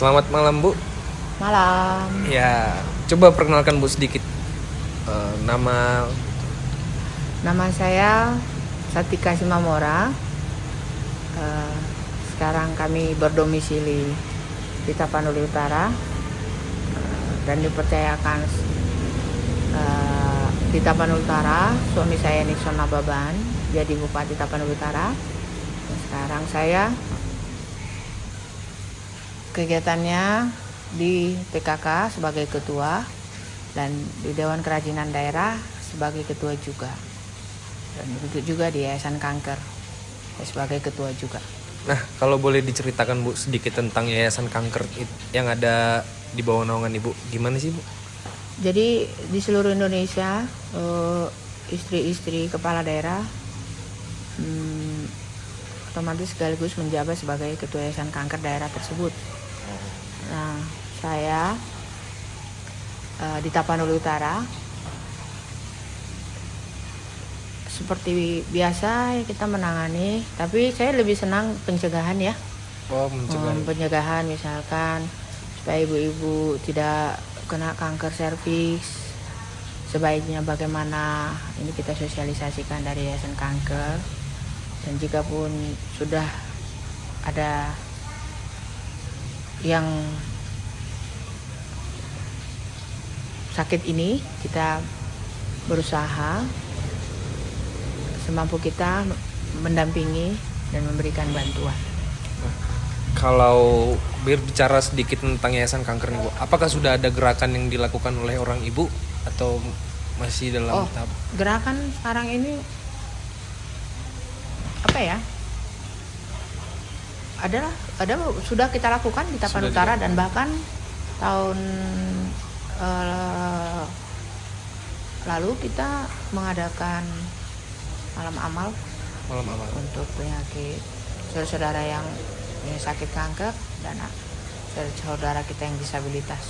Selamat malam Bu. Malam. Ya, coba perkenalkan Bu sedikit nama. Nama saya Satika Simamora. Eh, Sekarang kami berdomisili di Tapanuli Utara dan dipercayakan di Tapanuli Utara. Suami saya Nixon Nababan jadi Bupati Tapanuli Utara. Dan sekarang saya kegiatannya di PKK sebagai ketua dan di Dewan Kerajinan Daerah sebagai ketua juga, dan begitu juga di Yayasan Kanker sebagai ketua juga. Nah, kalau boleh diceritakan Bu sedikit tentang Yayasan Kanker yang ada di bawah naungan Ibu, gimana sih Bu? Jadi di seluruh Indonesia istri-istri kepala daerah otomatis sekaligus menjabat sebagai ketua Yayasan Kanker daerah tersebut. Nah, saya di Tapanuli Utara seperti biasa kita menangani, tapi saya lebih senang pencegahan ya. Pencegahan misalkan supaya ibu-ibu tidak kena kanker serviks, sebaiknya bagaimana ini kita sosialisasikan dari Yayasan Kanker. Dan jika pun sudah ada yang sakit ini, kita berusaha semampu kita mendampingi dan memberikan bantuan. Kalau berbicara sedikit tentang Yayasan Kanker nih Bu, apakah sudah ada gerakan yang dilakukan oleh orang Ibu atau masih dalam tahap? Gerakan sekarang ini apa ya? Ada sudah kita lakukan di Tapanuli Utara dan bahkan tahun lalu kita mengadakan malam amal untuk penyakit saudara-saudara yang sakit kanker dan saudara kita yang disabilitas.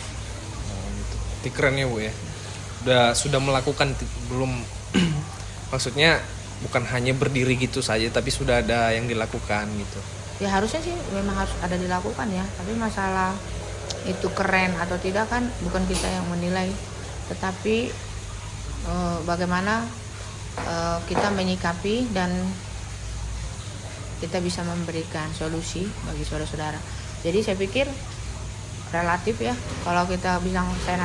Itu keren ya Bu ya. Sudah melakukan belum maksudnya bukan hanya berdiri gitu saja tapi sudah ada yang dilakukan gitu. Ya harusnya sih memang harus ada dilakukan ya, tapi masalah itu keren atau tidak kan bukan kita yang menilai, tetapi bagaimana kita menyikapi dan kita bisa memberikan solusi bagi saudara-saudara. Jadi saya pikir relatif ya, kalau kita bilang saya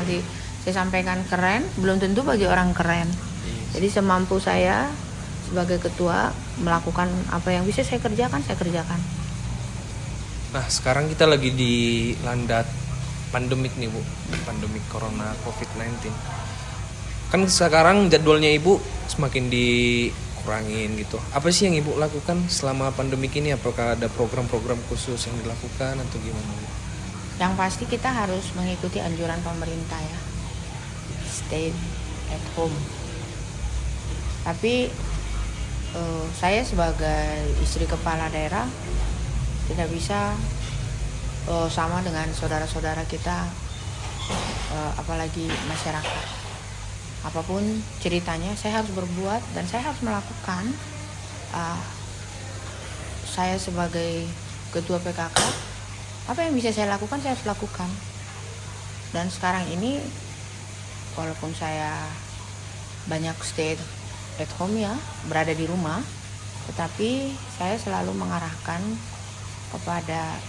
sampaikan keren, belum tentu bagi orang keren. Jadi semampu saya sebagai ketua melakukan apa yang bisa saya kerjakan. Nah, sekarang kita lagi di landat pandemik nih Bu, pandemik corona COVID-19. Kan sekarang jadwalnya Ibu semakin dikurangin gitu. Apa sih yang Ibu lakukan selama pandemik ini? Apakah ada program-program khusus yang dilakukan atau gimana Bu? Yang pasti kita harus mengikuti anjuran pemerintah ya, stay at home. Tapi saya sebagai istri kepala daerah tidak bisa sama dengan saudara-saudara kita, apalagi masyarakat. Apapun ceritanya saya harus berbuat dan saya harus melakukan. Saya sebagai ketua PKK, apa yang bisa saya lakukan saya harus lakukan. Dan sekarang ini walaupun saya banyak stay at home ya, berada di rumah, tetapi saya selalu mengarahkan kepada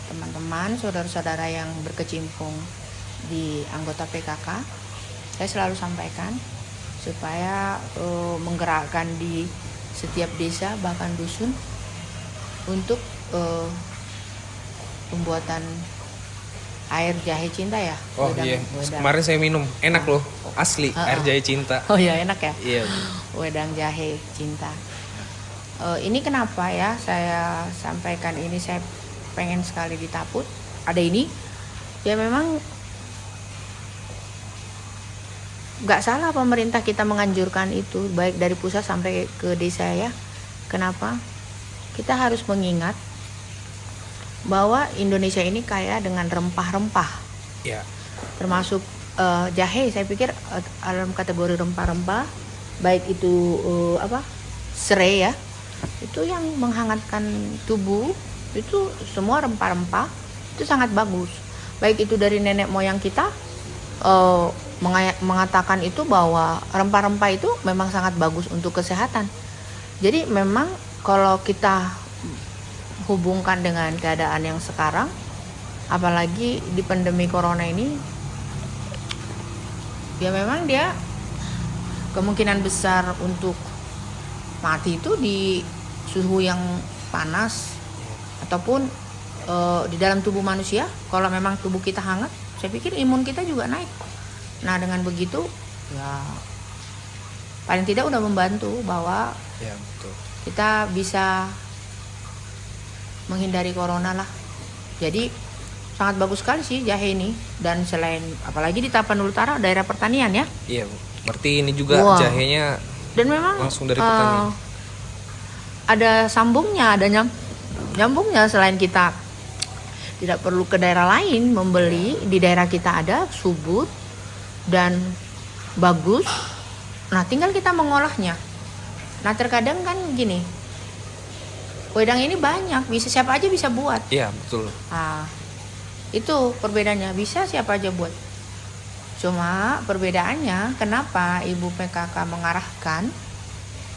teman-teman, saudara-saudara yang berkecimpung di anggota PKK, saya selalu sampaikan supaya menggerakkan di setiap desa bahkan dusun untuk pembuatan air jahe cinta ya. Wedang. Kemarin saya minum, enak loh, asli air jahe cinta. Oh ya enak ya. Iya. Wedang jahe cinta. Ini kenapa ya saya sampaikan ini, saya pengen sekali ditaput. Ada ini, ya memang nggak salah pemerintah kita menganjurkan itu, baik dari pusat sampai ke desa ya. Kenapa? Kita harus mengingat bahwa Indonesia ini kaya dengan rempah-rempah. Ya. Termasuk jahe, saya pikir dalam kategori rempah-rempah, baik itu serai ya, itu yang menghangatkan tubuh itu semua rempah-rempah itu sangat bagus. Baik itu dari nenek moyang kita mengatakan itu bahwa rempah-rempah itu memang sangat bagus untuk kesehatan. Jadi memang kalau kita hubungkan dengan keadaan yang sekarang, apalagi di pandemi corona ini, ya memang dia kemungkinan besar untuk mati itu di suhu yang panas ataupun di dalam tubuh manusia. Kalau memang tubuh kita hangat, saya pikir imun kita juga naik. Nah dengan begitu ya paling tidak udah membantu bahwa Ya betul. kita bisa menghindari corona lah. Jadi sangat bagus sekali sih jahe ini. Dan selain apalagi di Tapanuli Utara daerah pertanian ya. Iya Bu. Berarti ini juga jahenya dan memang langsung dari petani. Ada sambungnya, ada nyambungnya. Selain kita tidak perlu ke daerah lain membeli, di daerah kita ada subur dan bagus. Nah tinggal kita mengolahnya. Nah terkadang kan gini, wedang ini banyak, bisa siapa aja bisa buat. Iya betul. Nah itu perbedaannya, bisa siapa aja buat. Cuma perbedaannya kenapa Ibu PKK mengarahkan,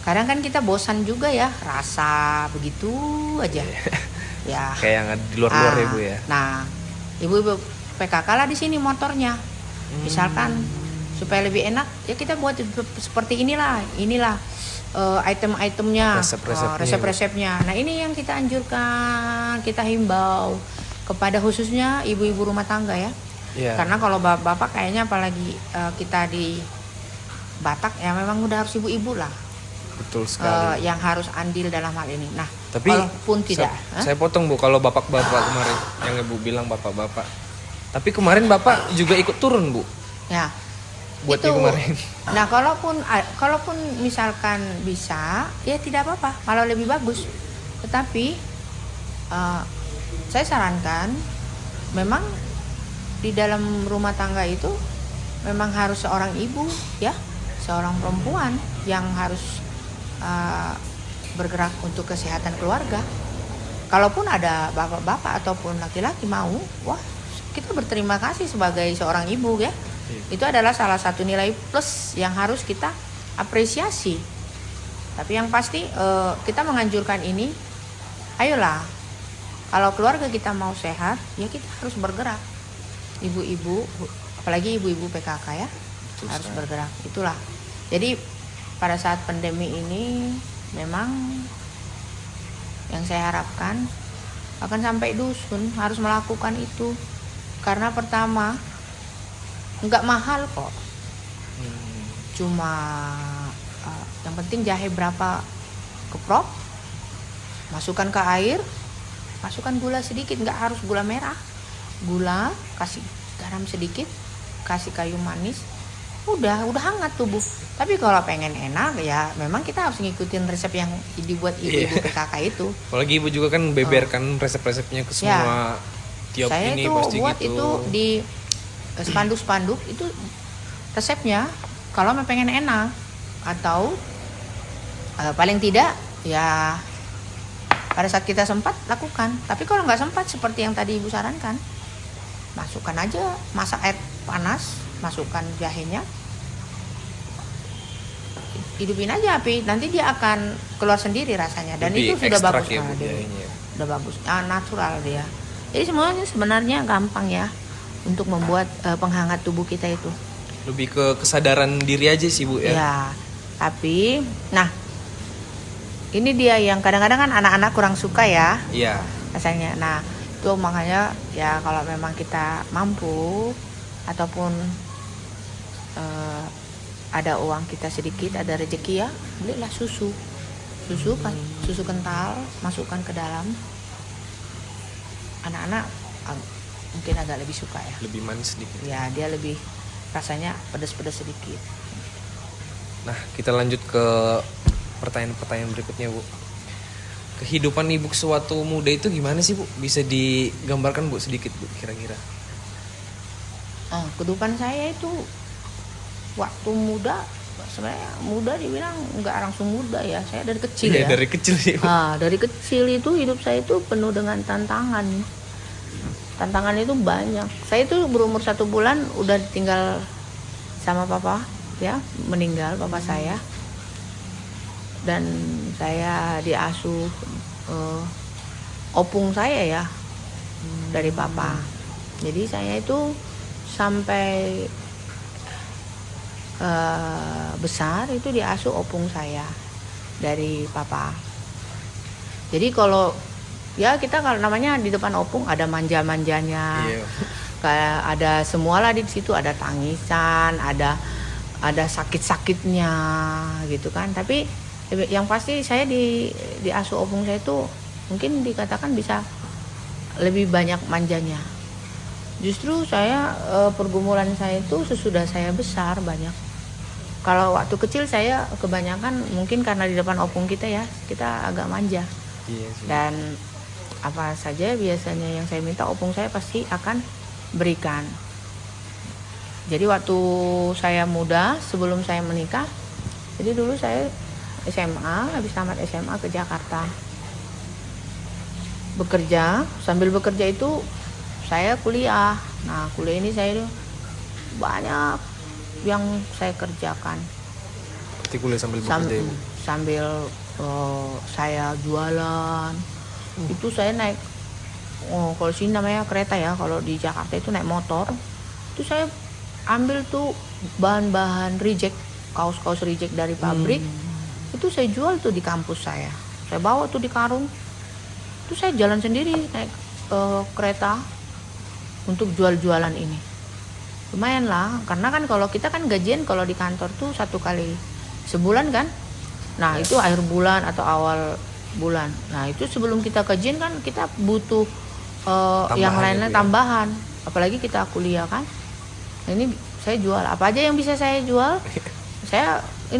kadang kan kita bosan juga ya, rasa begitu aja. Ya. Kayak yang di luar-luar ya Bu ya. Nah, Ibu PKK lah di sini motornya. Misalkan supaya lebih enak, ya kita buat seperti inilah item-itemnya, resep-resepnya. Nah ini yang kita anjurkan, kita himbau kepada khususnya ibu-ibu rumah tangga ya. Yeah. Karena kalau bapak kayaknya apalagi kita di Batak ya memang udah harus ibu-ibu lah. Betul sekali. Yang harus andil dalam hal ini. Nah, tapi walaupun tidak. Saya potong Bu, kalau bapak-bapak kemarin yang Ibu bilang bapak-bapak. Tapi kemarin bapak juga ikut turun Bu. Ya. Buat itu kemarin. Nah, kalaupun misalkan bisa, ya tidak apa-apa, malah lebih bagus. Tetapi saya sarankan memang di dalam rumah tangga itu memang harus seorang ibu ya, seorang perempuan yang harus bergerak untuk kesehatan keluarga. Kalaupun ada bapak-bapak ataupun laki-laki mau, wah kita berterima kasih sebagai seorang ibu ya. Itu adalah salah satu nilai plus yang harus kita apresiasi. Tapi yang pasti kita menganjurkan ini, ayolah kalau keluarga kita mau sehat ya kita harus bergerak. Ibu-ibu, apalagi ibu-ibu PKK ya, harus bergerak. Itulah. Jadi pada saat pandemi ini memang yang saya harapkan akan sampai dusun harus melakukan itu. Karena pertama nggak mahal kok, cuma yang penting jahe berapa keprop, masukkan ke air, masukkan gula sedikit, nggak harus gula merah, gula, kasih garam sedikit, kasih kayu manis, udah hangat tubuh. Tapi kalau pengen enak ya memang kita harus ngikutin resep yang dibuat ibu-ibu PKK itu. Apalagi ibu juga kan beberkan resep-resepnya ke semua tiap saya ini itu pasti buat gitu. Itu di spanduk-spanduk itu resepnya kalau pengen enak, atau paling tidak ya pada saat kita sempat lakukan. Tapi kalau nggak sempat seperti yang tadi ibu sarankan, masukkan aja, masak air panas, masukkan jahenya, hidupin aja api, nanti dia akan keluar sendiri rasanya. Dan lebih itu sudah bagus ya, udah bagus, natural dia. Jadi semuanya sebenarnya gampang ya untuk membuat penghangat tubuh kita itu. Lebih ke kesadaran diri aja sih Bu ya. Ya, tapi nah ini dia yang kadang-kadang kan anak-anak kurang suka ya. Iya. Rasanya. Nah itu makanya ya kalau memang kita mampu ataupun ada uang kita sedikit, ada rezeki ya, belilah susu kental, masukkan ke dalam. Anak-anak mungkin agak lebih suka ya. Lebih manis sedikit. Ya, dia lebih rasanya pedas-pedas sedikit. Nah, kita lanjut ke pertanyaan-pertanyaan berikutnya, Bu. Kehidupan ibu sewaktu muda itu gimana sih, Bu? Bisa digambarkan, Bu, sedikit, Bu, kira-kira? Kehidupan saya itu waktu muda sebenarnya muda dibilang nggak langsung muda ya, saya dari kecil Iya, ya. dari kecil sih. Dari kecil itu hidup saya itu penuh dengan tantangan. Tantangan itu banyak. Saya itu berumur 1 bulan udah tinggal sama papa ya, meninggal papa saya. Dan saya diasuh opung saya ya dari papa. Jadi saya itu sampai besar itu diasuh opung saya dari papa. Jadi kalau ya kita kalau namanya di depan opung ada manja-manjanya, Iya. kayak ada semualah di situ, ada tangisan, ada sakit-sakitnya gitu kan. Tapi yang pasti saya diasuh opung saya itu mungkin dikatakan bisa lebih banyak manjanya. Justru saya pergumulan saya itu sesudah saya besar banyak. Kalau waktu kecil saya kebanyakan mungkin karena di depan opung kita ya, kita agak manja. Iya sih. Dan apa saja biasanya yang saya minta opung saya pasti akan berikan. Jadi waktu saya muda sebelum saya menikah, jadi dulu saya SMA, habis tamat SMA ke Jakarta bekerja. Sambil bekerja itu saya kuliah. Nah kuliah ini saya banyak yang saya kerjakan. Berarti kuliah sambil bekerja ya, Bu? Sambil saya jualan. Itu saya naik kalau sini namanya kereta ya, kalau di Jakarta itu naik motor. Itu saya ambil tuh bahan-bahan reject, kaos-kaos reject dari pabrik. Itu saya jual tuh di kampus saya bawa tuh di karung. Itu saya jalan sendiri naik kereta untuk jual-jualan ini. Lumayan lah, karena kan kalau kita kan gajian kalau di kantor tuh 1 kali sebulan kan. Nah itu akhir bulan atau awal bulan. Nah itu sebelum kita gajian kan kita butuh yang lain-lain tambahan. Apalagi kita kuliah kan. Nah, ini saya jual apa aja yang bisa saya jual.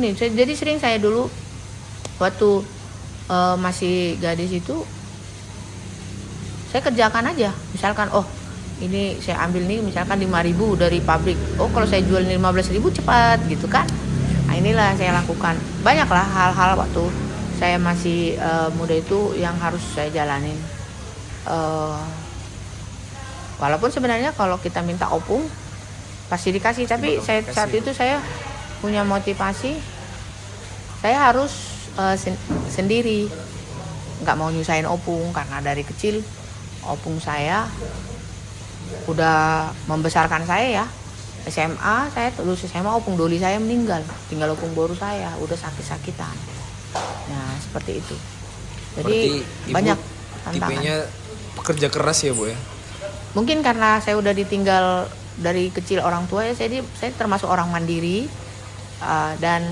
Jadi sering saya dulu waktu masih gadis itu saya kerjakan aja. Misalkan ini saya ambil nih misalkan 5.000 dari pabrik. Kalau saya jual 15.000 cepat gitu kan. Nah inilah saya lakukan. Banyaklah hal-hal waktu saya masih muda itu yang harus saya jalanin. Walaupun sebenarnya kalau kita minta opung pasti dikasih, tapi saat itu saya punya motivasi saya harus sendiri, nggak mau nyusahin opung karena dari kecil opung saya udah membesarkan saya ya. SMA saya lulus SMA opung doli saya meninggal, tinggal opung baru saya udah sakit-sakitan. Nah seperti itu. Jadi banyak tantangan. Tipenya pekerja keras ya Bu ya? Mungkin karena saya udah ditinggal dari kecil orang tua ya, saya termasuk orang mandiri dan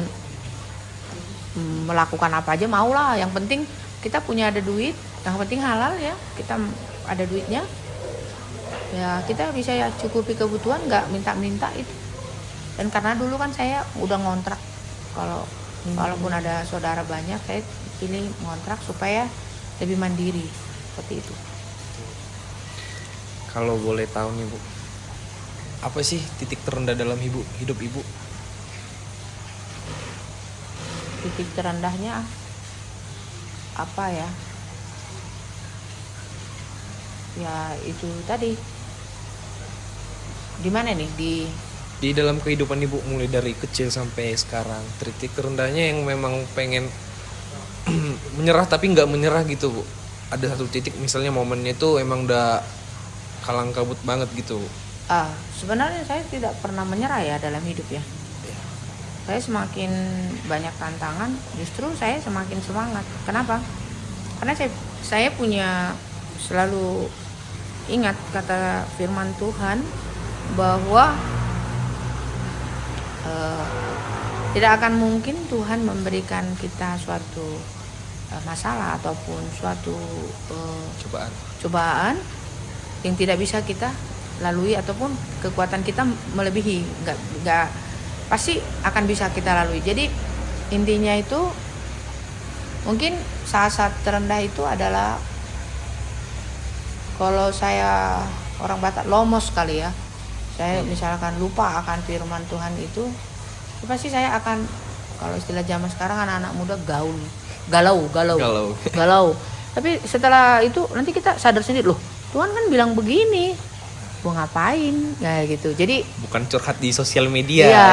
melakukan apa aja maulah. Yang penting kita punya ada duit, yang penting halal ya, kita ada duitnya ya kita bisa ya cukupi kebutuhan, nggak minta-minta itu. Dan karena dulu kan saya udah ngontrak, walaupun ada saudara banyak saya pilih ngontrak supaya lebih mandiri seperti itu. Kalau boleh tahu nih Bu, apa sih titik terendah dalam hidup Ibu? Titik terendahnya apa ya? Ya itu tadi. Di mana nih? Di dalam kehidupan Ibu mulai dari kecil sampai sekarang, titik terendahnya yang memang pengen menyerah tapi nggak menyerah gitu Bu. Ada satu titik misalnya momennya itu emang udah kalang kabut banget gitu Bu. Sebenarnya saya tidak pernah menyerah ya dalam hidup ya. Saya semakin banyak tantangan, justru saya semakin semangat. Kenapa? Karena saya punya selalu ingat kata firman Tuhan bahwa tidak akan mungkin Tuhan memberikan kita suatu masalah ataupun suatu cobaan yang tidak bisa kita lalui ataupun kekuatan kita melebihi. Nggak pasti akan bisa kita lalui. Jadi intinya itu mungkin saat-saat terendah itu adalah kalau saya orang Batak lomos kali ya. Saya misalkan lupa akan firman Tuhan itu, pasti saya akan, kalau istilah zaman sekarang anak-anak muda galau. Tapi setelah itu nanti kita sadar sendiri, loh Tuhan kan bilang begini, gua ngapain ya gitu. Jadi bukan curhat di sosial media. Iya,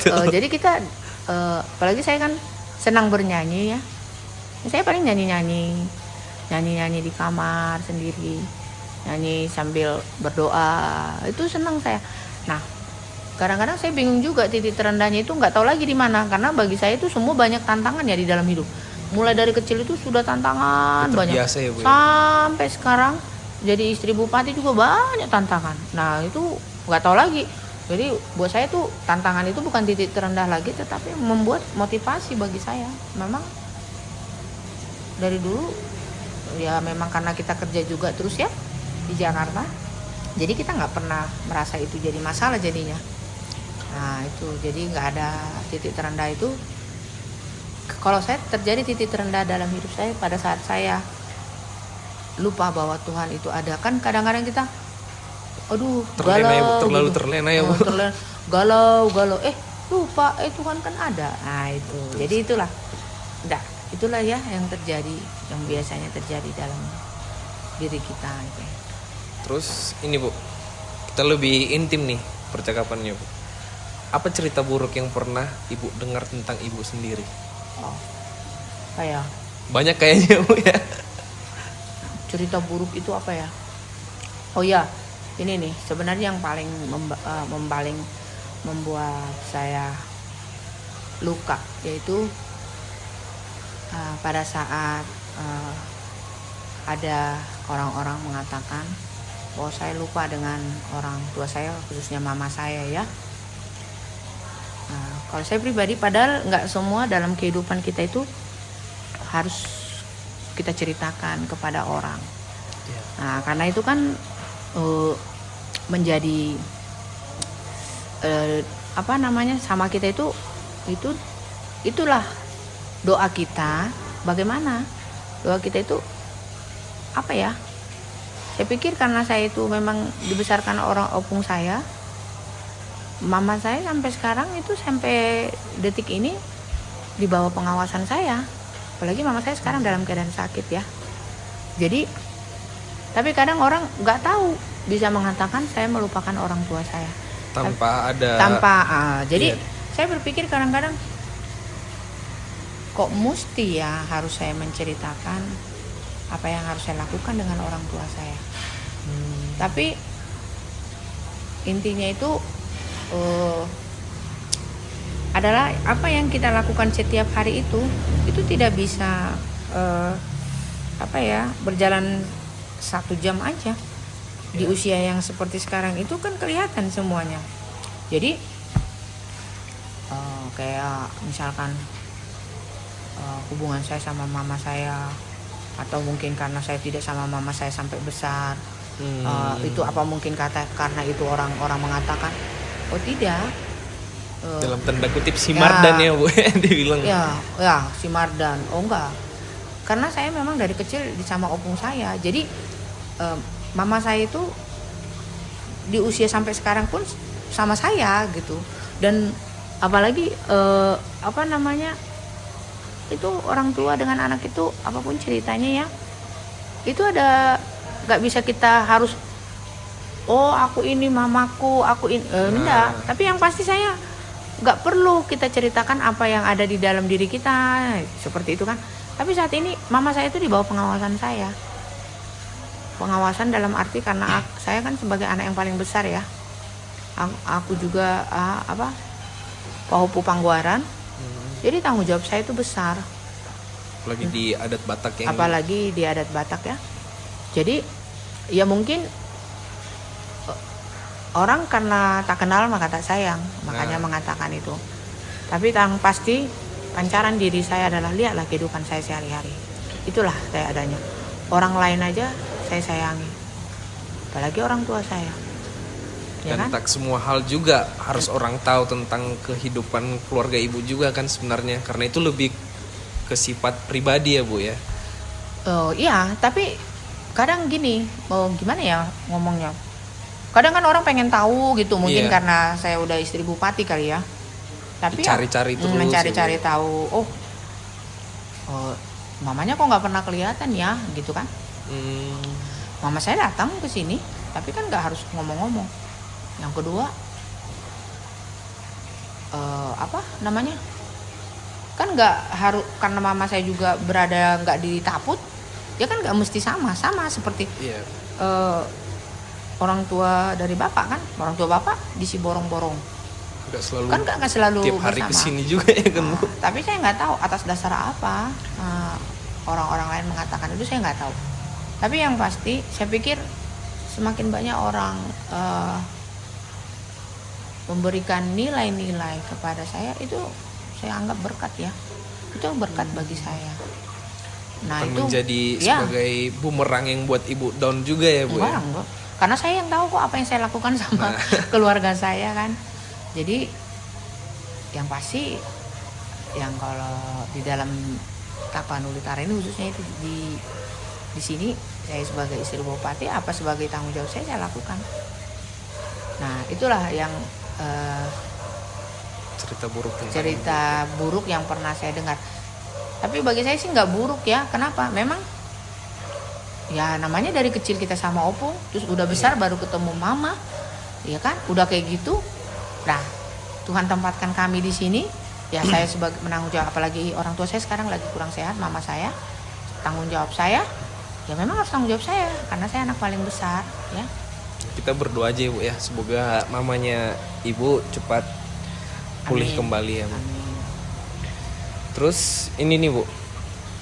Gitu. jadi kita apalagi saya kan senang bernyanyi ya. Saya paling nyanyi di kamar sendiri, nyanyi sambil berdoa, itu senang saya. Nah, kadang-kadang saya bingung juga titik terendahnya itu, nggak tahu lagi di mana, karena bagi saya itu semua banyak tantangan ya di dalam hidup. Mulai dari kecil itu sudah tantangan banyak, Terbiasa ya, Bu, ya? sampai sekarang jadi istri bupati juga banyak tantangan. Nah itu nggak tahu lagi. Jadi buat saya tuh tantangan itu bukan titik terendah lagi, tetapi membuat motivasi bagi saya. Memang dari dulu ya, memang karena kita kerja juga terus ya di Jakarta, jadi kita nggak pernah merasa itu jadi masalah jadinya. Nah itu, jadi nggak ada titik terendah itu. Kalau saya terjadi titik terendah dalam hidup saya pada saat saya lupa bahwa Tuhan itu ada. Kan kadang-kadang kita aduh terlalu terlena ya, Bu. Galau lupa Tuhan kan ada. Nah itu, jadi itulah ya yang terjadi, yang biasanya terjadi dalam diri kita itu. Terus ini, Bu, kita lebih intim nih percakapannya, Bu. Apa cerita buruk yang pernah Ibu dengar tentang Ibu sendiri? Oh, kayak Banyak kayaknya, Bu, ya. cerita buruk itu apa ya? Oh ya, ini nih sebenarnya yang paling membuat saya luka, yaitu pada saat ada orang-orang mengatakan bahwa saya lupa dengan orang tua saya, khususnya mama saya ya. Kalau saya pribadi, padahal nggak semua dalam kehidupan kita itu harus kita ceritakan kepada orang. Nah, karena itu kan menjadi sama kita itulah doa kita. Bagaimana doa kita itu apa ya? Saya pikir karena saya itu memang dibesarkan orang opung saya, mama saya sampai sekarang itu, sampai detik ini di bawah pengawasan saya. Apalagi mama saya sekarang dalam keadaan sakit ya. Jadi, tapi kadang orang nggak tahu bisa mengatakan saya melupakan orang tua saya jadi saya berpikir kadang-kadang, kok mesti ya harus saya menceritakan apa yang harus saya lakukan dengan orang tua saya. Tapi intinya itu adalah apa yang kita lakukan setiap hari itu tidak bisa berjalan 1 jam aja. Di usia yang seperti sekarang itu kan kelihatan semuanya. Jadi kayak misalkan hubungan saya sama mama saya, atau mungkin karena saya tidak sama mama saya sampai besar, itu apa mungkin karena itu orang mengatakan, oh tidak, dalam tanda kutip si Mardan ya, Bu, dibilang. Ya si Mardan. Oh enggak, karena saya memang dari kecil sama opung saya. Jadi mama saya itu di usia sampai sekarang pun sama saya gitu. Dan apalagi itu orang tua dengan anak itu, apapun ceritanya ya, itu ada, nggak bisa kita harus aku ini mamaku, aku ini enggak. Tapi yang pasti saya nggak perlu kita ceritakan apa yang ada di dalam diri kita, seperti itu kan. Tapi saat ini mama saya itu di bawah pengawasan saya. Pengawasan dalam arti karena saya kan sebagai anak yang paling besar ya. Aku juga Pahupu Pangguaran. Jadi tanggung jawab saya itu besar. Apalagi di adat Batak ya. Jadi ya mungkin orang karena tak kenal maka tak sayang, makanya mengatakan itu. Tapi yang pasti pancaran diri saya adalah, lihatlah kehidupan saya sehari-hari. Itulah saya adanya. Orang lain aja saya sayangi, apalagi orang tua saya. Ya Dan kan? tak semua hal juga harus orang tahu tentang kehidupan keluarga Ibu juga kan sebenarnya, karena itu lebih ke sifat pribadi ya, Bu ya. Iya, tapi kadang gini, gimana ya ngomongnya? Kadang kan orang pengen tahu gitu, mungkin karena saya udah istri bupati kali ya. tapi cari-cari terus mencari-cari ya, tahu, oh, mamanya kok nggak pernah kelihatan ya gitu kan. Mama saya datang ke sini tapi kan nggak harus ngomong-ngomong. Yang kedua, apa namanya, kan nggak harus, karena mama saya juga berada nggak di Taput, ya kan nggak mesti sama seperti orang tua dari bapak kan, orang tua bapak di Siborong-Borong, nggak selalu kan nggak selalu tiap hari bersama. kesini juga ya kan Bu. Tapi saya nggak tahu atas dasar apa orang-orang lain mengatakan itu, saya nggak tahu. Tapi yang pasti saya pikir semakin banyak orang memberikan nilai-nilai kepada saya, itu saya anggap berkat ya, itu berkat bagi saya. Nah Akan itu menjadi ya, sebagai bumerang yang buat ibu down juga ya Bu ya. enggak. Karena saya yang tahu kok apa yang saya lakukan sama keluarga saya kan. Jadi yang pasti, yang kalau di dalam Tapanuli Utara ini khususnya itu di sini, saya sebagai istri bupati, apa sebagai tanggung jawab saya lakukan. Nah itulah yang cerita buruk yang pernah saya dengar. Tapi bagi saya sih nggak buruk ya. Kenapa? Memang ya namanya dari kecil kita sama opung, terus udah besar baru ketemu mama, ya kan? Udah kayak gitu. Nah, Tuhan tempatkan kami di sini. Ya saya sebagai menanggung jawab, apalagi orang tua saya sekarang lagi kurang sehat, mama saya, tanggung jawab saya. Ya memang harus tanggung jawab saya karena saya anak paling besar, ya. Kita berdoa aja Bu ya, semoga mamanya ibu cepat pulih kembali ya Bu. Amin. Terus ini nih Bu,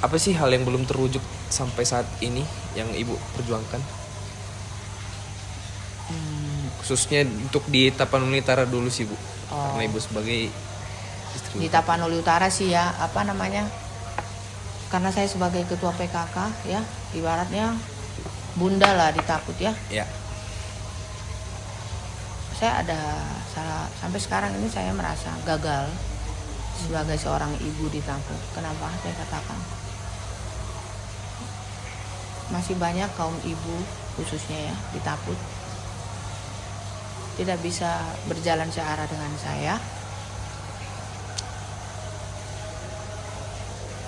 apa sih hal yang belum terwujud sampai saat ini yang ibu perjuangkan? Khususnya untuk di Tapanuli Utara dulu sih Bu, karena ibu sebagai istri di Tapanuli Utara sih ya, apa namanya, karena saya sebagai ketua PKK ya, ibaratnya bunda lah di Taput ya. Ya. Saya ada salah, sampai sekarang ini saya merasa gagal sebagai seorang ibu di Taput. Kenapa saya katakan? Masih banyak kaum ibu khususnya ya di Taput tidak bisa berjalan searah dengan saya.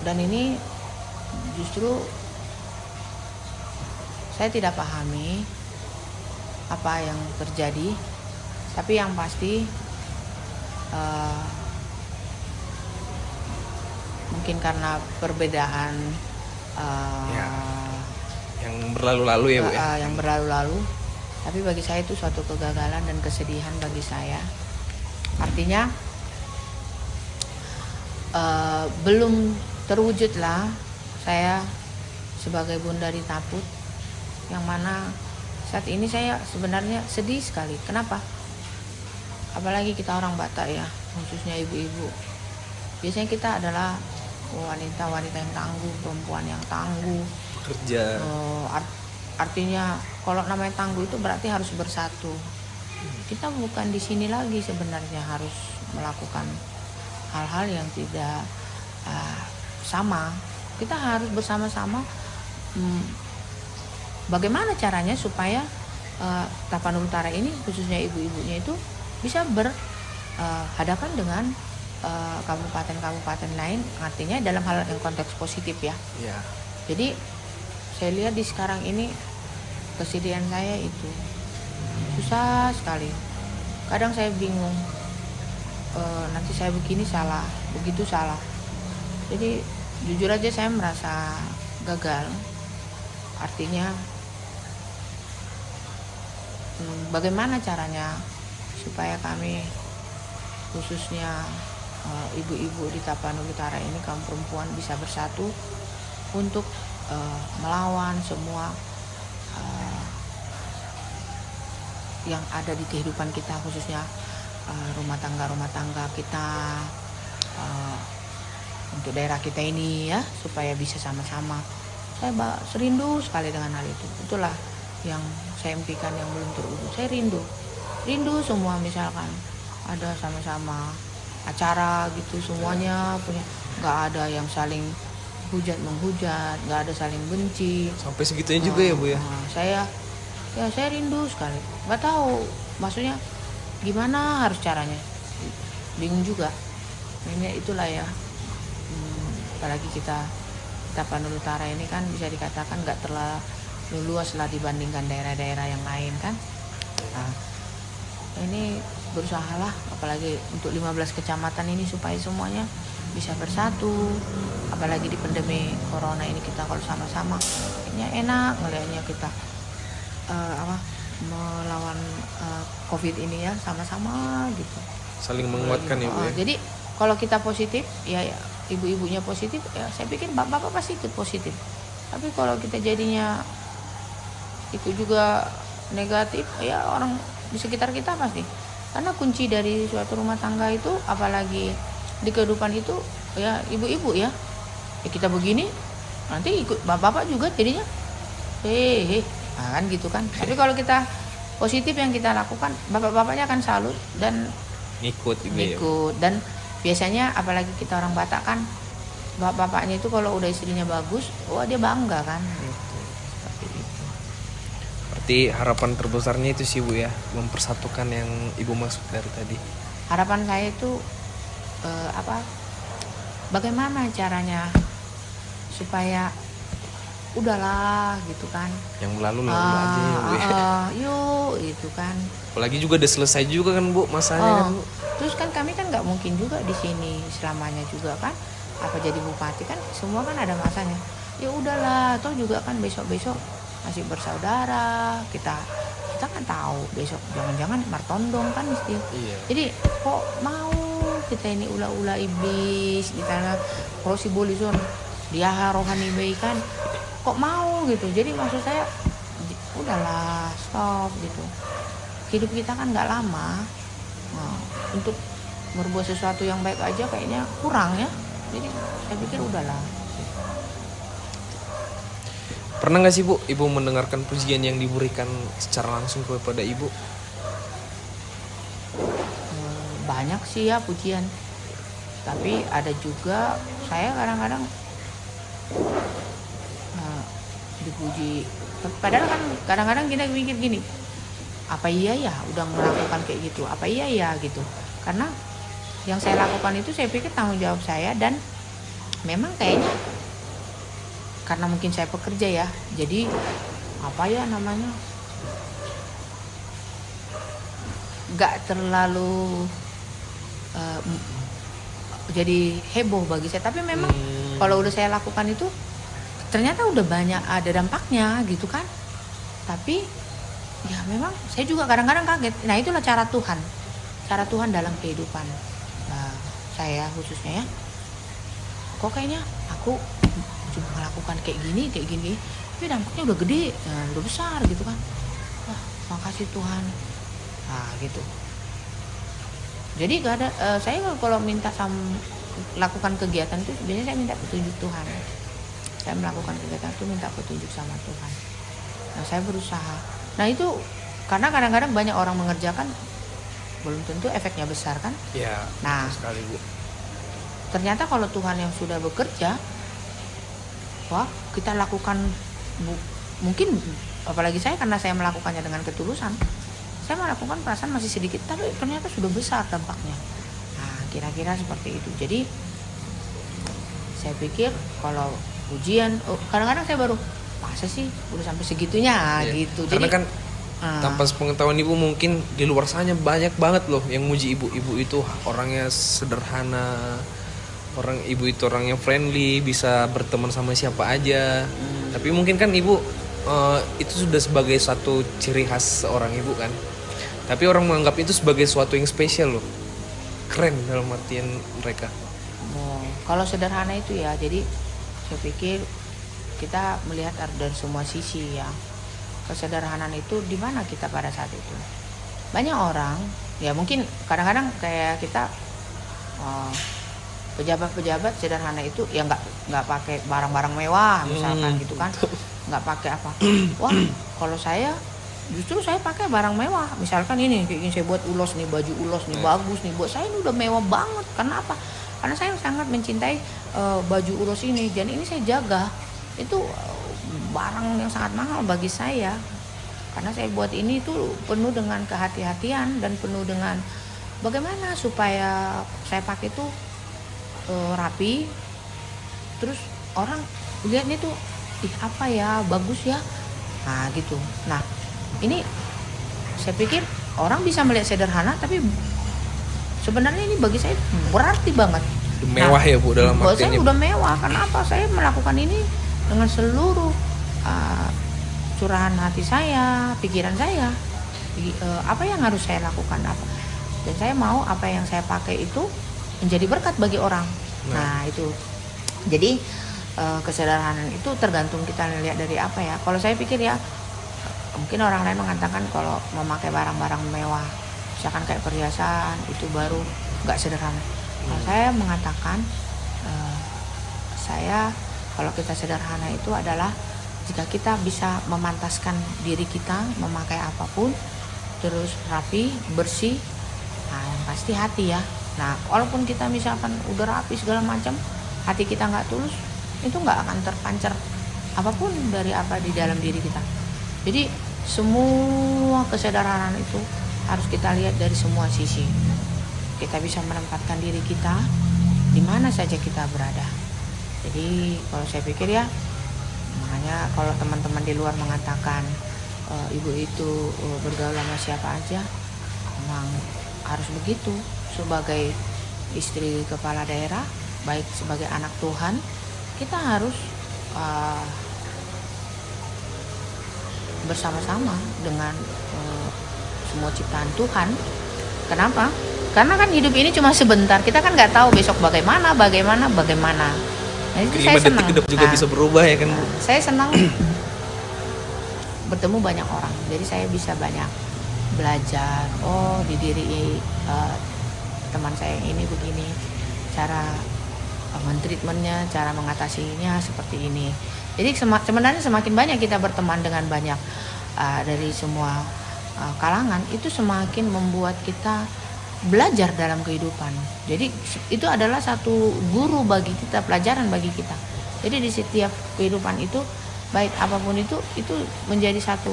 Dan ini justru saya tidak pahami apa yang terjadi. Tapi yang pasti mungkin karena perbedaan yang berlalu-lalu ya Bu ya. Yang berlalu-lalu. Tapi bagi saya itu suatu kegagalan dan kesedihan bagi saya. Artinya belum terwujudlah saya sebagai bunda di Taput, yang mana saat ini saya sebenarnya sedih sekali. Kenapa? Apalagi kita orang Batak ya, khususnya ibu-ibu. Biasanya kita adalah wanita-wanita yang tangguh, perempuan yang tangguh, kerja. Artinya kalau namanya tangguh itu berarti harus bersatu. Kita bukan di sini lagi sebenarnya harus melakukan hal-hal yang tidak sama. Kita harus bersama-sama. Bagaimana caranya supaya Tapanuli Utara ini khususnya ibu-ibunya itu bisa berhadapan dengan kabupaten-kabupaten lain, artinya dalam hal yang konteks positif ya. Jadi saya lihat di sekarang ini kesedihan saya itu susah sekali. Kadang saya bingung, nanti saya begini salah, begitu salah. Jadi jujur aja saya merasa gagal. Artinya bagaimana caranya supaya kami khususnya ibu-ibu di Tapanuli Utara ini, kaum perempuan, bisa bersatu untuk melawan semua yang ada di kehidupan kita, khususnya rumah tangga kita, untuk daerah kita ini ya, supaya bisa sama-sama. Saya serindu sekali dengan hal itu. Itulah yang saya impikan yang belum terwujud. Saya rindu semua, misalkan ada sama-sama acara gitu, semuanya punya, nggak ada yang saling hujat menghujat, nggak ada saling benci. Sampai segitunya juga ya Bu ya. Saya rindu sekali. Nggak tahu maksudnya gimana harus caranya, bingung juga. Ini itulah ya, apalagi kita Tapanuli Utara ini kan bisa dikatakan nggak terlalu luas lah dibandingkan daerah-daerah yang lain kan. Nah, ini berusahalah apalagi untuk 15 kecamatan ini supaya semuanya bisa bersatu, apalagi di pandemi corona ini kita kalau sama-sama kayaknya enak ngelihatnya kita melawan COVID ini ya sama-sama gitu. Saling menguatkan ya Bu ya. Jadi kalau kita positif ya ibu-ibunya positif ya saya pikir bapak pasti ikut positif. Tapi kalau kita jadinya ikut juga negatif ya orang di sekitar kita pasti. Karena kunci dari suatu rumah tangga itu apalagi di kehidupan itu ya ibu-ibu ya. Ya kita begini nanti ikut bapak juga jadinya kan gitu kan. Tapi kalau kita positif yang kita lakukan bapak-bapaknya akan salut dan Ikut ya. Dan biasanya apalagi kita orang Batak kan bapak-bapaknya itu kalau udah istrinya bagus, wah dia bangga kan gitu. Seperti itu. Berarti harapan terbesarnya itu sih Bu ya, mempersatukan yang Ibu maksud dari tadi. Harapan saya itu bagaimana caranya supaya udahlah gitu kan. Yang berlalu aja ya Bu ya. Yuk gitu kan. Apalagi juga udah selesai juga kan Bu masanya kan Bu. Terus kan kami kan nggak mungkin juga di sini selamanya juga kan. Apa jadi bupati kan semua kan ada masanya. Ya udahlah, toh juga kan besok-besok masih bersaudara. Kita kan tahu besok jangan-jangan martondong kan mesti. Iya. Jadi kok mau kita ini ula-ula iblis di tanah kalau si Bolison dia rohani baik kan kok mau gitu. Jadi maksud saya udahlah stop gitu. Hidup kita kan nggak lama. Nah, untuk berbuat sesuatu yang baik aja kayaknya kurang ya. Jadi saya pikir udahlah. Pernah nggak sih Bu Ibu mendengarkan pujian yang diberikan secara langsung kepada Ibu? Banyak sih ya pujian. Tapi ada juga saya kadang-kadang dipuji. Padahal kan kadang-kadang kita mikir gini, apa iya ya udah melakukan kayak gitu, apa iya ya gitu. Karena yang saya lakukan itu saya pikir tanggung jawab saya dan memang kayaknya karena mungkin saya pekerja ya, jadi apa ya namanya nggak terlalu jadi heboh bagi saya. Tapi memang kalau udah saya lakukan itu ternyata udah banyak ada dampaknya gitu kan. Tapi ya memang saya juga kadang-kadang kaget. Nah itulah cara Tuhan dalam kehidupan saya khususnya ya. Kok kayaknya aku cuma melakukan kayak gini tapi dampaknya udah gede, udah besar gitu kan. Wah makasih Tuhan. Nah gitu. Jadi gak ada saya kalau minta lakukan kegiatan itu biasanya saya minta petunjuk Tuhan. Saya melakukan kegiatan itu minta petunjuk sama Tuhan. Nah saya berusaha. Nah itu karena kadang-kadang banyak orang mengerjakan belum tentu efeknya besar kan. Iya. Nah sekali Bu. Ternyata kalau Tuhan yang sudah bekerja, wah kita lakukan mungkin apalagi saya karena saya melakukannya dengan ketulusan. Saya melakukan perasaan masih sedikit, tapi ternyata sudah besar dampaknya. Nah, kira-kira seperti itu. Jadi saya pikir kalau ujian, kadang-kadang saya baru masa sih udah sampai segitunya gitu. Karena jadi kan tanpa sepengetahuan Ibu mungkin di luar sana banyak banget loh yang muji Ibu. Ibu itu orangnya sederhana, Ibu itu orangnya friendly, bisa berteman sama siapa aja. Tapi mungkin kan Ibu itu sudah sebagai satu ciri khas seorang Ibu kan. Tapi orang menganggap itu sebagai sesuatu yang spesial loh. Keren dalam artian mereka. Kalau sederhana itu ya, jadi saya pikir kita melihat dari semua sisi ya. Kesederhanaan itu di mana kita pada saat itu. Banyak orang, ya mungkin kadang-kadang kayak kita pejabat-pejabat sederhana itu ya nggak pakai barang-barang mewah misalkan gitu kan, nggak pakai apa. Wah kalau saya justru saya pakai barang mewah, misalkan ini kayak gini saya buat ulos nih, baju ulos nih bagus nih, buat saya ini udah mewah banget. Karena apa? Karena saya sangat mencintai baju ulos ini dan ini saya jaga. Itu barang yang sangat mahal bagi saya karena saya buat ini tuh penuh dengan kehati-hatian dan penuh dengan bagaimana supaya saya pakai tuh rapi, terus orang lihatnya tuh ih apa ya, bagus ya, nah gitu. Nah ini saya pikir orang bisa melihat sederhana, tapi sebenarnya ini bagi saya berarti banget. Mewah ya Bu dalam Buat saya artinya. udah mewah. Kenapa saya melakukan ini dengan seluruh curahan hati saya, pikiran saya, apa yang harus saya lakukan apa, dan saya mau apa yang saya pakai itu menjadi berkat bagi orang. Nah itu jadi kesederhanaan itu tergantung kita lihat dari apa ya. Kalau saya pikir ya, mungkin orang lain mengatakan kalau memakai barang-barang mewah, misalkan kayak perhiasan, itu baru nggak sederhana. Kalau saya mengatakan kalau kita sederhana itu adalah jika kita bisa memantaskan diri kita memakai apapun, terus rapi, bersih, nah yang pasti hati ya. Nah walaupun kita misalkan udah rapi segala macam, hati kita nggak tulus, itu nggak akan terpancar apapun dari apa di dalam diri kita. Jadi semua kesederhanaan itu harus kita lihat dari semua sisi. Kita bisa menempatkan diri kita di mana saja kita berada. Jadi kalau saya pikir ya, makanya kalau teman-teman di luar mengatakan ibu itu bergaul sama siapa aja, memang harus begitu. Sebagai istri kepala daerah, baik sebagai anak Tuhan, kita harus bersama-sama dengan semua ciptaan Tuhan. Kenapa? Karena kan hidup ini cuma sebentar. Kita kan nggak tahu besok bagaimana. Nah, itu saya senang. Detik juga bisa berubah ya kan Bu. Saya senang bertemu banyak orang. Jadi saya bisa banyak belajar. Oh, di diri teman saya yang ini begini, cara mentreatmentnya, cara mengatasinya seperti ini. Jadi sebenarnya semakin banyak kita berteman dengan banyak dari semua kalangan, itu semakin membuat kita belajar dalam kehidupan. Jadi itu adalah satu guru bagi kita, pelajaran bagi kita. Jadi di setiap kehidupan itu, baik apapun itu menjadi satu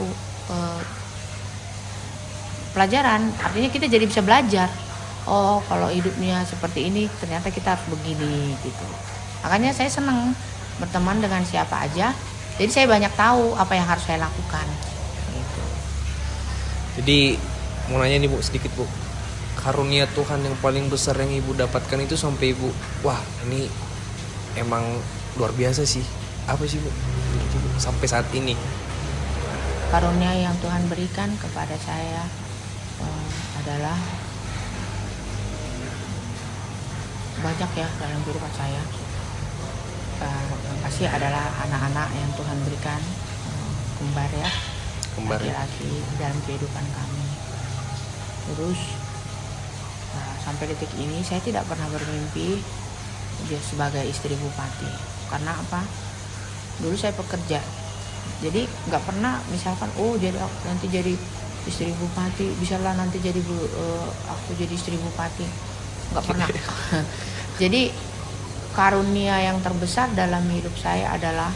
pelajaran. Artinya kita jadi bisa belajar. Oh, kalau hidupnya seperti ini, ternyata kita harus begini gitu. Makanya saya senang berteman dengan siapa aja. Jadi saya banyak tahu apa yang harus saya lakukan. Gitu. Jadi mau nanya nih Bu sedikit Bu, karunia Tuhan yang paling besar yang Ibu dapatkan itu sampai Ibu, wah ini emang luar biasa sih, apa sih Bu? Sampai saat ini Karunia yang Tuhan berikan kepada saya adalah banyak ya dalam kehidupan saya. Yang pasti adalah anak-anak yang Tuhan berikan, kembar ya, laki-laki dalam kehidupan kami. Terus sampai detik ini saya tidak pernah bermimpi dia sebagai istri bupati. Karena apa? Dulu saya pekerja, jadi nggak pernah misalkan jadi nanti jadi istri bupati, bisalah nanti jadi aku jadi istri bupati, nggak pernah. Jadi karunia yang terbesar dalam hidup saya adalah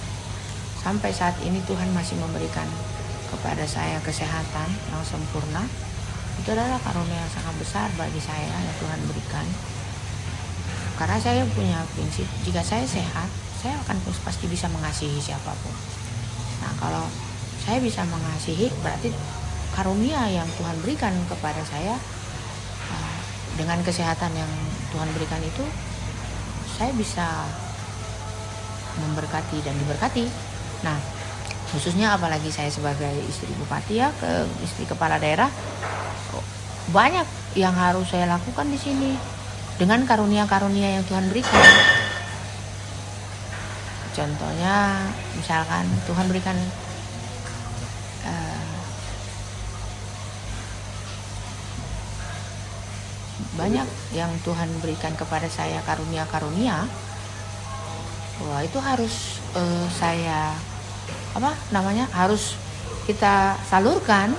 sampai saat ini Tuhan masih memberikan kepada saya kesehatan yang sempurna. Itu adalah karunia yang sangat besar bagi saya yang Tuhan berikan. Karena saya punya prinsip, jika saya sehat, saya akan pasti bisa mengasihi siapapun. Nah, kalau saya bisa mengasihi, berarti karunia yang Tuhan berikan kepada saya dengan kesehatan yang Tuhan berikan itu, saya bisa memberkati dan diberkati. Nah, khususnya apalagi saya sebagai istri bupati ya, istri kepala daerah, banyak yang harus saya lakukan di sini dengan karunia-karunia yang Tuhan berikan. Contohnya, misalkan Tuhan berikan banyak yang Tuhan berikan kepada saya karunia-karunia. Wah, itu harus saya harus kita salurkan.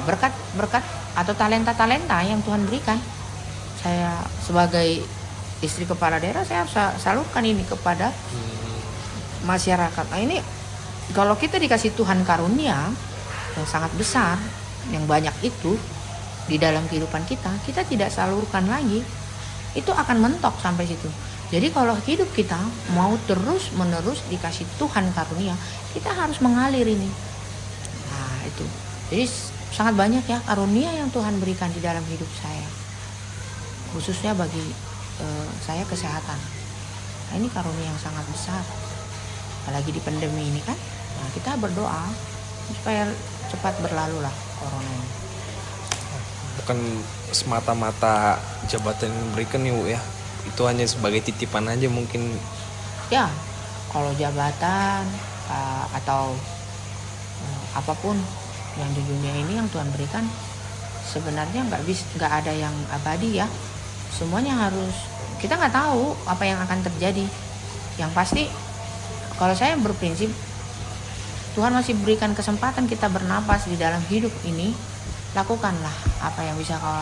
Berkat atau talenta-talenta yang Tuhan berikan. Saya sebagai istri kepala daerah, saya harus salurkan ini kepada masyarakat. Nah, ini kalau kita dikasih Tuhan karunia yang sangat besar, yang banyak itu di dalam kehidupan kita tidak salurkan lagi, itu akan mentok sampai situ. Jadi kalau hidup kita mau terus menerus dikasih Tuhan karunia, kita harus mengalir ini. Nah itu, jadi sangat banyak ya karunia yang Tuhan berikan di dalam hidup saya, khususnya bagi saya kesehatan. Nah, ini karunia yang sangat besar, apalagi di pandemi ini kan. Nah, kita berdoa supaya cepat berlalu lah corona ini. Bukan semata-mata jabatan yang diberikan nih Bu ya, itu hanya sebagai titipan aja mungkin. Ya, kalau jabatan atau apapun yang di dunia ini yang Tuhan berikan, sebenarnya nggak ada yang abadi ya. Semuanya harus, kita nggak tahu apa yang akan terjadi. Yang pasti kalau saya berprinsip, Tuhan masih berikan kesempatan kita bernapas di dalam hidup ini, lakukanlah apa yang bisa kau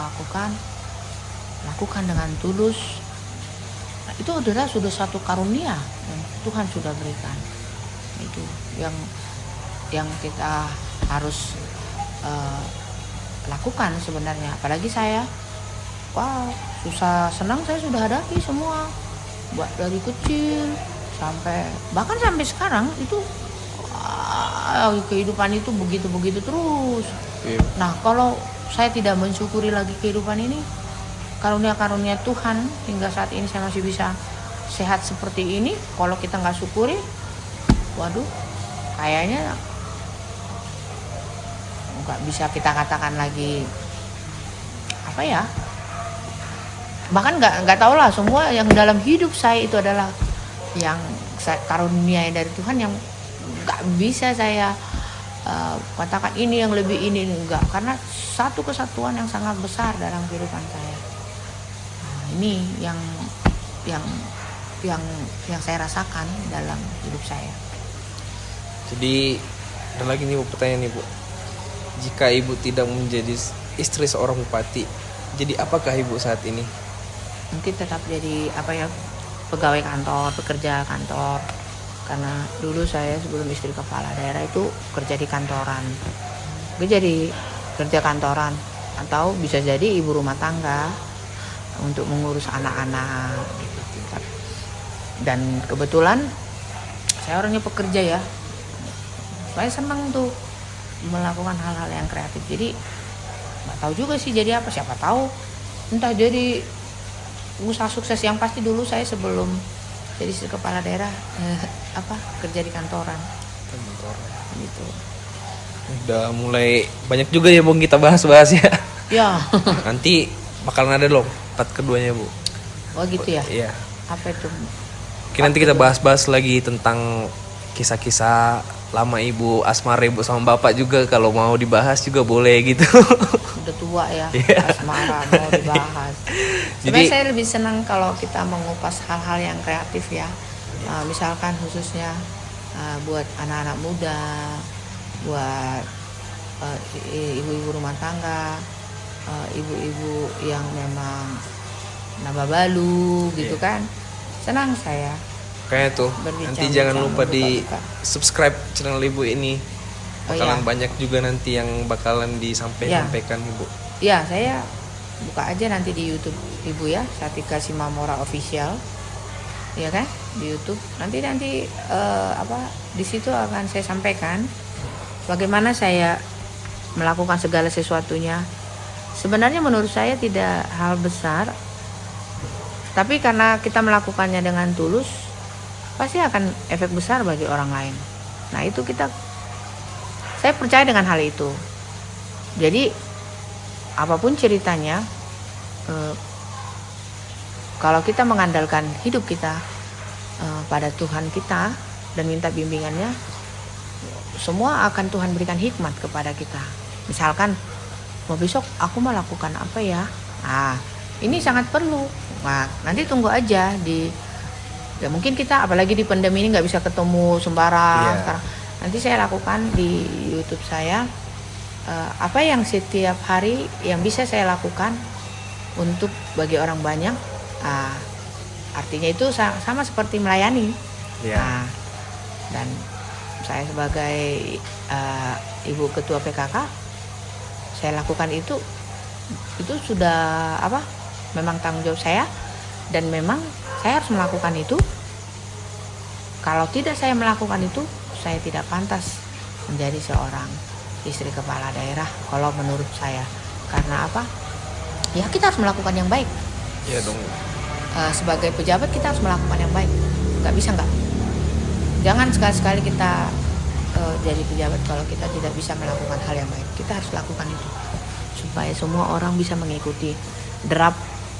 lakukan dengan tulus. Nah, itu adalah sudah satu karunia yang Tuhan sudah berikan. Itu yang kita harus lakukan sebenarnya. Apalagi saya, susah senang saya sudah hadapi semua, buat dari kecil bahkan sampai sekarang itu kehidupan itu begitu terus. Nah kalau saya tidak mensyukuri lagi kehidupan ini, karunia-karunia Tuhan hingga saat ini saya masih bisa sehat seperti ini, kalau kita nggak syukuri, waduh, kayaknya nggak bisa kita katakan lagi apa ya. Bahkan nggak tahu lah, semua yang dalam hidup saya itu adalah yang karunia dari Tuhan, yang nggak bisa saya katakan ini yang lebih ini enggak, karena satu kesatuan yang sangat besar dalam kehidupan saya. Nah, ini yang saya rasakan dalam hidup saya. Jadi ada lagi nih Bu, pertanyaan nih Bu, jika Ibu tidak menjadi istri seorang bupati, jadi apakah Ibu saat ini? Mungkin tetap jadi pegawai kantor, pekerja kantor. Karena dulu saya sebelum istri kepala daerah itu kerja di kantoran. Gue jadi kerja kantoran, atau bisa jadi ibu rumah tangga untuk mengurus anak-anak gitu. Dan kebetulan saya orangnya pekerja ya. Saya senang tuh melakukan hal-hal yang kreatif. Jadi nggak tahu juga sih jadi apa, siapa tahu entah jadi usaha sukses. Yang pasti dulu saya sebelum jadi istri kepala daerah kerja di kantoran gitu. Udah mulai banyak juga ya Bu kita bahas ya. Ya. Nanti bakalan ada loh part keduanya Bu. Oh gitu ya. Iya. Apa itu? Oke, nanti kita bahas lagi tentang kisah-kisah lama Ibu, asmara Ibu sama Bapak juga, kalau mau dibahas juga boleh gitu. Udah tua ya, Yeah. asmara mau dibahas. Sebenarnya saya lebih senang kalau kita mengupas hal-hal yang kreatif ya. Misalkan khususnya buat anak-anak muda, buat ibu-ibu rumah tangga, ibu-ibu yang memang nambah balu gitu kan. Senang saya. Kayak tuh, nanti jangan lupa di subscribe channel Ibu ini. Bakalan banyak juga nanti yang bakalan disampaikan Ibu. Ya, saya buka aja nanti di YouTube Ibu ya, Satika Simamora Official. Ya kan? Di YouTube. Nanti di situ akan saya sampaikan bagaimana saya melakukan segala sesuatunya. Sebenarnya menurut saya tidak hal besar, tapi karena kita melakukannya dengan tulus, pasti akan efek besar bagi orang lain. Nah itu saya percaya dengan hal itu. Jadi apapun ceritanya, kalau kita mengandalkan hidup kita pada Tuhan kita dan minta bimbingannya, semua akan Tuhan berikan hikmat kepada kita. Misalkan mau besok aku melakukan apa ya, ini sangat perlu. Nah nanti tunggu aja ya mungkin kita apalagi di pandemi ini nggak bisa ketemu sembarang. Sekarang nanti saya lakukan di YouTube saya apa yang setiap hari yang bisa saya lakukan untuk bagi orang banyak. Artinya itu sama seperti melayani. Dan saya sebagai ibu ketua PKK, saya lakukan itu sudah memang tanggung jawab saya, dan memang saya harus melakukan itu. Kalau tidak saya melakukan itu, saya tidak pantas menjadi seorang istri kepala daerah kalau menurut saya. Karena apa? Ya kita harus melakukan yang baik. Ya dong. Sebagai pejabat kita harus melakukan yang baik. Nggak bisa nggak. Jangan sekali-sekali kita jadi pejabat kalau kita tidak bisa melakukan hal yang baik. Kita harus lakukan itu supaya semua orang bisa mengikuti derap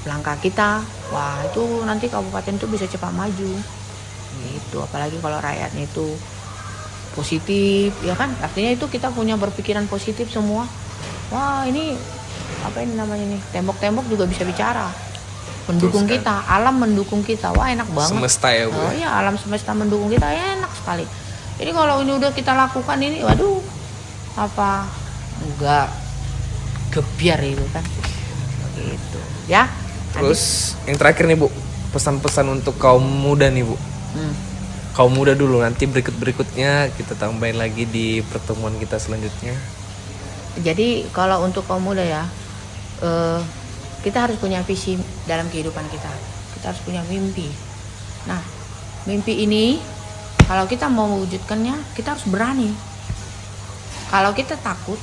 langkah kita. Wah, itu nanti kabupaten itu bisa cepat maju. Itu apalagi kalau rakyatnya itu positif, ya kan? Artinya itu kita punya berpikiran positif semua. Wah, ini apa ini namanya nih? Tembok-tembok juga bisa bicara. Mendukung kita, alam mendukung kita. Wah, enak banget. Semesta ya, Bu. Oh iya, alam semesta mendukung kita, enak sekali. Jadi kalau ini udah kita lakukan ini, waduh, apa enggak gebiar itu kan? Gitu. Ya. Terus yang terakhir nih, Bu, pesan-pesan untuk kaum muda nih, Bu. Kaum muda dulu, nanti berikutnya kita tambahin lagi di pertemuan kita selanjutnya. Jadi kalau untuk kaum muda ya, kita harus punya visi dalam kehidupan kita. Kita harus punya mimpi. Nah, mimpi ini kalau kita mau mewujudkannya, kita harus berani. Kalau kita takut,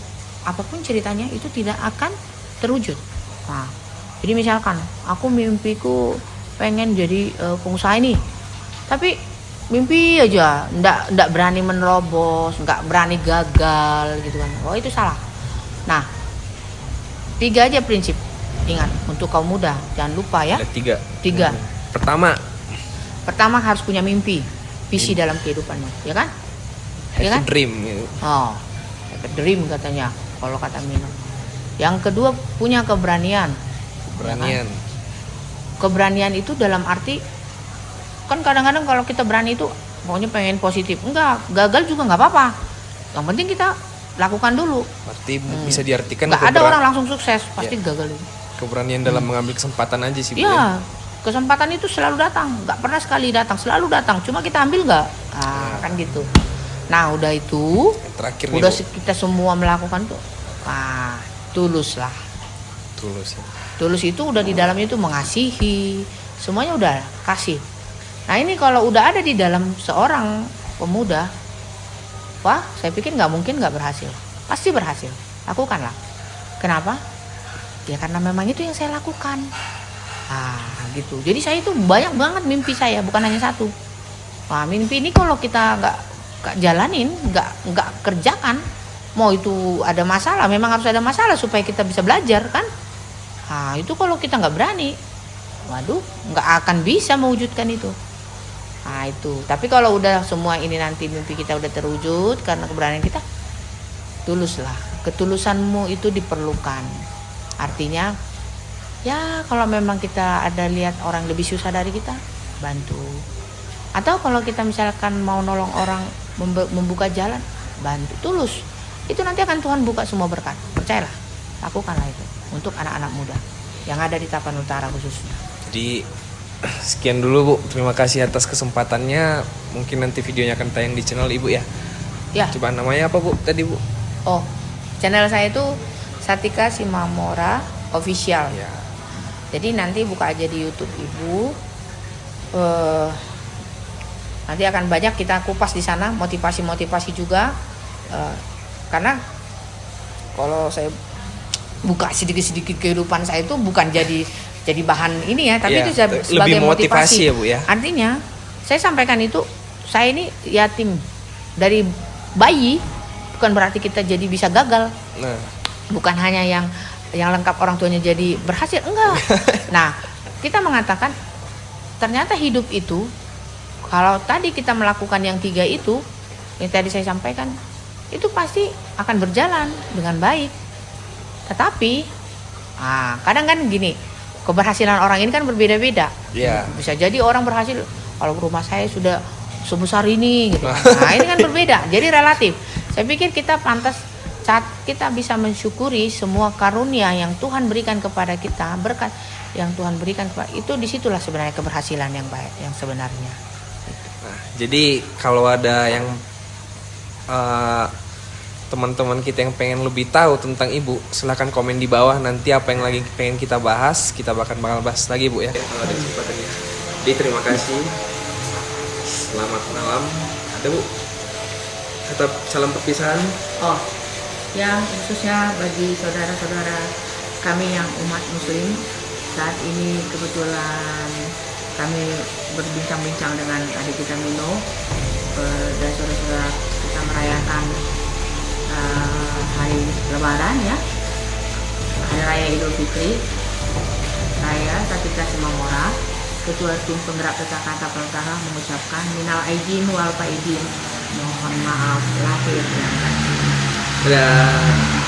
apapun ceritanya itu tidak akan terwujud. Nah, jadi misalkan aku mimpiku pengen jadi pengusaha ini, tapi mimpi aja, ndak berani menerobos, nggak berani gagal gitu kan. Oh, itu salah. Nah, 3 aja prinsip. Ingat, untuk kaum muda jangan lupa ya. Ada 3. 3. Pertama harus punya mimpi, visi dalam kehidupannya, ya kan? Ya kan? Dream gitu. Oh, dream katanya kalau kata Mino. Yang kedua punya keberanian. Keberanian. Ya kan? Keberanian itu dalam arti kan kadang-kadang kalau kita berani itu pokoknya pengen positif. Enggak, gagal juga nggak apa-apa. Yang penting kita lakukan dulu. Berarti bisa diartikan nggak ada orang langsung sukses, pasti gagal itu. Keberanian dalam mengambil kesempatan aja sih, Bu. Iya, kesempatan itu selalu datang, nggak pernah sekali datang, selalu datang. Cuma kita ambil nggak? Kan gitu. Nah, udah itu, Yang terakhir nih, udah Bu. kita semua melakukan tuh. Tulus lah. Tulus ya. Tulus itu udah di dalamnya itu mengasihi, semuanya udah kasih. Nah, ini kalau udah ada di dalam seorang pemuda, wah, saya pikir nggak mungkin nggak berhasil. Pasti berhasil. Lakukanlah. Kenapa? Ya karena memang itu yang saya lakukan. Gitu. Jadi saya itu banyak banget mimpi saya, bukan hanya satu. Wah, mimpi ini kalau kita nggak jalanin, nggak kerjakan, mau itu ada masalah, memang harus ada masalah supaya kita bisa belajar kan. Itu kalau kita nggak berani, waduh, nggak akan bisa mewujudkan itu. Itu. Tapi kalau udah semua ini nanti mimpi kita udah terwujud karena keberanian kita, tuluslah. Ketulusanmu itu diperlukan. Artinya, ya kalau memang kita ada lihat orang lebih susah dari kita, bantu. Atau kalau kita misalkan mau nolong orang membuka jalan, bantu. Tulus. Itu nanti akan Tuhan buka semua berkat. Percayalah, lakukanlah itu untuk anak-anak muda yang ada di Tapan Utara khususnya. Jadi sekian dulu, Bu. Terima kasih atas kesempatannya. Mungkin nanti videonya akan tayang di channel Ibu ya. Ya. Coba namanya apa, Bu? Tadi, Bu? Oh, channel saya itu Satika Simamora Official. Ya. Jadi nanti buka aja di YouTube Ibu. Nanti akan banyak kita kupas di sana, motivasi-motivasi juga. Karena kalau saya buka sedikit-sedikit kehidupan saya itu bukan jadi bahan ini ya, tapi itu sebagai lebih motivasi ya, Bu ya. Artinya saya sampaikan itu, saya ini yatim dari bayi, bukan berarti kita jadi bisa gagal. Nah, bukan hanya yang lengkap orang tuanya jadi berhasil, enggak. Nah, kita mengatakan ternyata hidup itu kalau tadi kita melakukan yang 3 itu yang tadi saya sampaikan, itu pasti akan berjalan dengan baik. Tetapi kadang kan gini, keberhasilan orang ini kan berbeda-beda. Yeah. Bisa jadi orang berhasil kalau rumah saya sudah sebesar ini gitu. Nah, ini kan berbeda. Jadi relatif. Saya pikir kita pantas saat kita bisa mensyukuri semua karunia yang Tuhan berikan kepada kita, berkat yang Tuhan berikan kepada itu, disitulah sebenarnya keberhasilan yang baik, yang sebenarnya. Nah, jadi kalau ada yang teman-teman kita yang pengen lebih tahu tentang Ibu, silahkan komen di bawah. Nanti apa yang lagi pengen kita bahas, kita bakal bahas lagi, Bu ya. Kalau ada kesempatan ya. Jadi terima kasih. Selamat malam. Ada Bu? Kata salam perpisahan. Oh, yang khususnya bagi saudara-saudara kami yang umat muslim, saat ini kebetulan kami berbincang-bincang dengan adik kita Mino dan saudara-saudara kita merayakan hari Lebaran ya, Hari Raya Idul Fitri. Saya Satika Simamora, Ketua Tim Penggerak PKK Tapal Utara mengucapkan minal aidin wal faidin, mohon maaf lahir dan batin. Dadah.